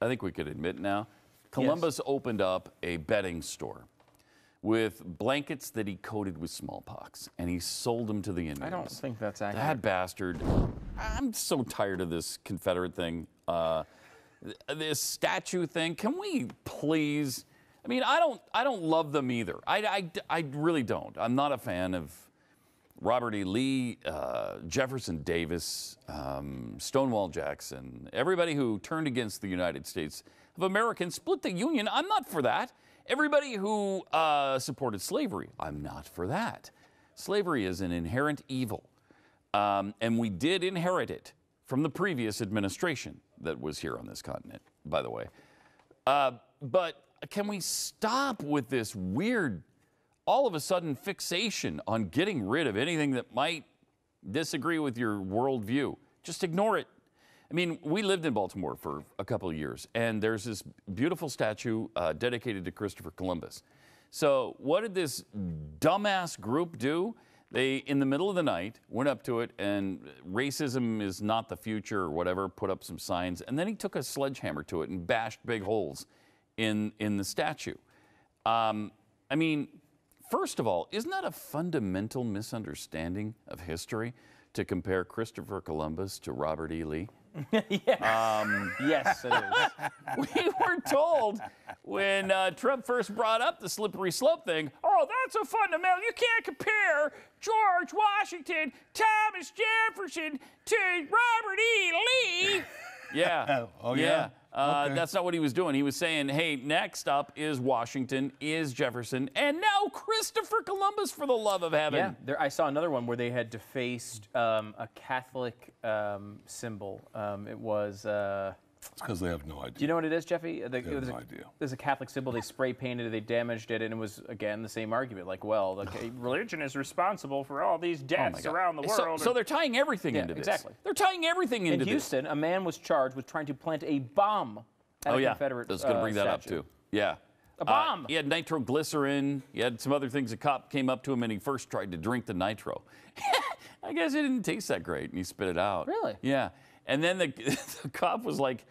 I think we could admit now, Coloumbus opened up a bedding store with blankets that he coated with smallpox, and he sold them to the Indians. I don't think that's accurate. That bastard. I'm so tired of this Confederate thing. This statue thing. Can we please? I mean, I don't love them either. I really don't. I'm not a fan of Robert E. Lee, Jefferson Davis, Stonewall Jackson, everybody who turned against the United States of America and split the Union. I'm not for that. Everybody who supported slavery, I'm not for that. Slavery is an inherent evil, and we did inherit it from the previous administration that was here on this continent, by the way. But can we stop with this weird, all of a sudden, fixation on getting rid of anything that might disagree with your worldview? Just ignore it. I mean, we lived in Baltimore for a couple of years, and there's this beautiful statue dedicated to Christopher Columbus. So what did this dumbass group do? They, in the middle of the night, went up to it, and racism is not the future or whatever, put up some signs, and then he took a sledgehammer to it and bashed big holes in the statue. I mean, first of all, isn't that a fundamental misunderstanding of history to compare Christopher Columbus to Robert E. Lee? Yes, it is. We were told when Trump first brought up the slippery slope thing, oh, that's a fundamental. You can't compare George Washington, Thomas Jefferson to Robert E. Lee. Yeah. Oh, yeah. Okay. That's not what he was doing. He was saying, hey, next up is Washington, is Jefferson, and now Christopher Columbus, for the love of heaven. Yeah, I saw another one where they had defaced a Catholic symbol. It was... It's because they have no idea. Do you know what it is, Jeffy? They have no idea. There's a Catholic symbol. They spray painted it. They damaged it, and it was, again, the same argument. Like, well, religion is responsible for all these deaths around the world. So they're tying everything into this. Exactly. They're tying everything into this. In Houston, a man was charged with trying to plant a bomb at a Confederate I was going to bring that up, statue. too. Yeah. A bomb. He had nitroglycerin. He had some other things. A cop came up to him, and he first tried to drink the nitro. I guess it didn't taste that great, and he spit it out. Really? Yeah. And then the cop was like,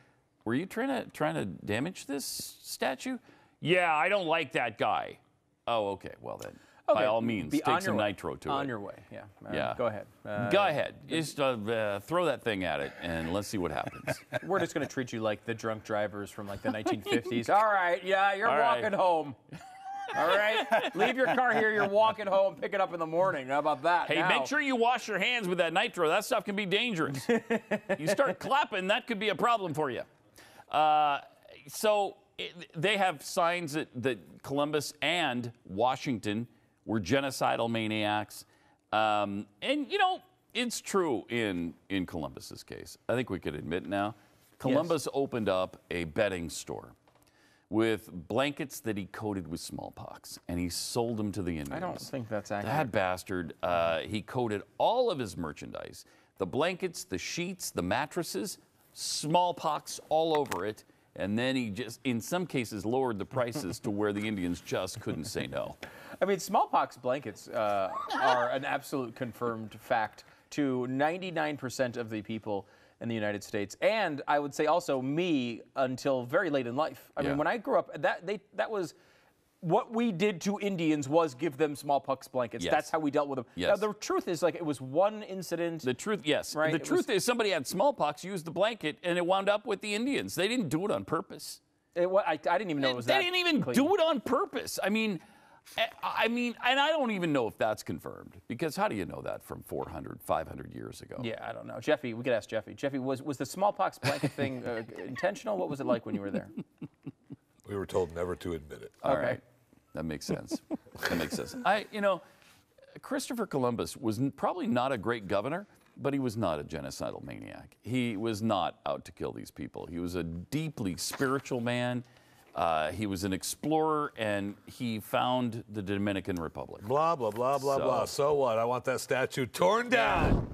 were you trying to damage this statue? Yeah, I don't like that guy. Oh, okay. Well, then, by all means, take some nitro to it. On your way, yeah. Yeah. Go ahead. Go ahead. Just throw that thing at it, and let's see what happens. We're just going to treat you like the drunk drivers from, like, the 1950s. All right, yeah, you're walking home. All right? Leave your car here. You're walking home. Pick it up in the morning. How about that? Hey, make sure you wash your hands with that nitro. That stuff can be dangerous. You start clapping, that could be a problem for you. They have signs that Columbus and Washington were genocidal maniacs. And, you know, it's true in Columbus's case. I think we could admit now. Columbus opened up a bedding store with blankets that he coated with smallpox, and he sold them to the Indians. I don't think that's accurate. That bastard, he coated all of his merchandise, the blankets, the sheets, the mattresses, smallpox all over it, and then he just, in some cases, lowered the prices to where the Indians just couldn't say no. I mean, smallpox blankets are an absolute confirmed fact to 99% of the people in the United States, and I would say also me until very late in life. I mean, when I grew up, that was what we did to Indians was give them smallpox blankets. Yes. That's how we dealt with them. Yes. Now, the truth is, like, it was one incident. The truth, yes. Right? The truth is somebody had smallpox, used the blanket, and it wound up with the Indians. They didn't do it on purpose. I didn't even know it was that They didn't even do it on purpose. I mean, and I don't even know if that's confirmed, because how do you know that from 400, 500 years ago? Yeah, I don't know. Jeffy, we could ask Jeffy. Jeffy, was the smallpox blanket thing intentional? What was it like when you were there? We were told never to admit it. All right. That makes sense. That makes sense. Christopher Columbus was probably not a great governor, but he was not a genocidal maniac. He was not out to kill these people. He was a deeply spiritual man. He was an explorer, and he found the Dominican Republic. Blah, blah, blah, blah, blah. So what? I want that statue torn down.